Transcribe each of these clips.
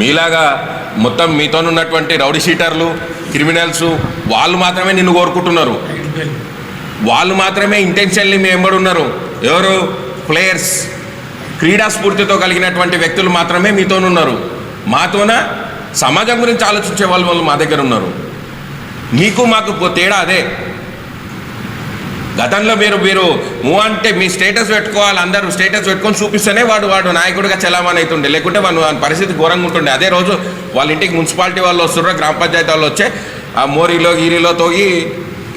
మీలాగా మొత్తం మీతో ఉన్నటువంటి రౌడీ షీటర్లు క్రిమినల్స్ వాళ్ళు మాత్రమే నిన్ను కోరుకుంటున్నారు. వాళ్ళు మాత్రమే ఇంటెన్షన్లీ మీ వెంబడి ఉన్నారు. ఎవరు? ప్లేయర్స్, క్రీడా స్ఫూర్తితో కలిగినటువంటి వ్యక్తులు మాత్రమే మీతోనున్నారు. మాతోన సమాజం గురించి ఆలోచించే వాళ్ళు మా దగ్గర ఉన్నారు. మీకు మాకు తేడా అదే. గతంలో మీరు మూవ్ అంటే మీ స్టేటస్ పెట్టుకోవాలి, అందరూ స్టేటస్ పెట్టుకొని చూపిస్తేనే వాడు నాయకుడిగా చలామణి అవుతుండే, లేకుంటే వాని పరిస్థితి ఘోరంగా ఉంటుండే. అదే రోజు వాళ్ళ ఇంటికి మున్సిపాలిటీ వాళ్ళు వస్తుర్రో గ్రామ పంచాయతీ వాళ్ళు వచ్చే ఆ మోరీలో గీరిలో తోగి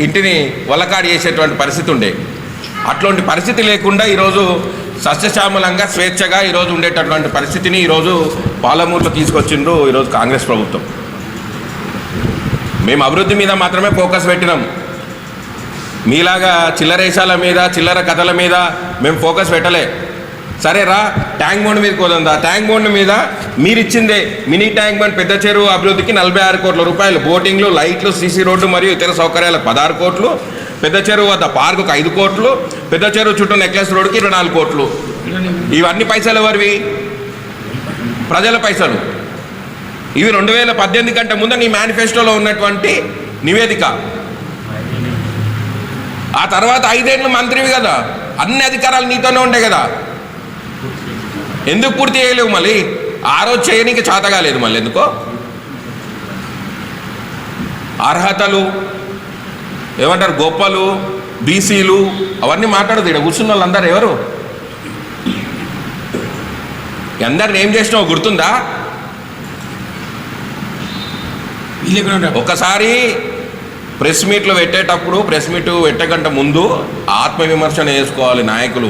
ఇంటిని వల్లకాడి చేసేటువంటి పరిస్థితి ఉండే. అట్లాంటి పరిస్థితి లేకుండా ఈరోజు సస్యశ్యామలంగా స్వేచ్ఛగా ఈరోజు ఉండేటటువంటి పరిస్థితిని ఈరోజు పాలమూరులో తీసుకొచ్చిండ్రు ఈరోజు కాంగ్రెస్ ప్రభుత్వం. మేము అభివృద్ధి మీద మాత్రమే ఫోకస్ పెట్టినాం. మీలాగా చిల్లరేషాల మీద చిల్లర కథల మీద మేము ఫోకస్ పెట్టలే. సరే రా, ట్యాంక్ బండ్ మీద కోదందా. ట్యాంక్ బండ్ మీద మీరు ఇచ్చిందే మినీ ట్యాంక్ బండ్ పెద్ద చెరువు అభివృద్ధికి 46 కోట్ల రూపాయలు, బోటింగ్లు, లైట్లు, సీసీ రోడ్డు మరియు ఇతర సౌకర్యాలకు 16 కోట్లు, పెద్ద చెరువు వద్ద పార్కుకు 5 కోట్లు, పెద్ద చెరువు చుట్టూ నెక్లెస్ రోడ్డుకి 24 కోట్లు. ఇవన్నీ పైసలు ఎవరివి? ప్రజల పైసలు. ఇవి 2018 కంటే ముందు నీ మేనిఫెస్టోలో ఉన్నటువంటి నివేదిక. ఆ తర్వాత 5 ఏళ్ళు మంత్రివి కదా, అన్ని అధికారాలు నీతోనే ఉండే కదా, ఎందుకు పూర్తి చేయలేవు? మళ్ళీ ఆ రోజు చేయనీకి చేత కాలేదు. మళ్ళీ ఎందుకో అర్హతలు ఏమంటారు, గొప్పలు, బీసీలు అవన్నీ మాట్లాడదు. ఇక్కడ కూర్చున్న వాళ్ళందరూ ఎవరు? అందరిని ఏం చేసినావు గుర్తుందా? ఒకసారి ప్రెస్ మీట్లు పెట్టేటప్పుడు, ప్రెస్ మీట్ పెట్టకంటే ముందు ఆత్మవిమర్శన చేసుకోవాలి నాయకులు.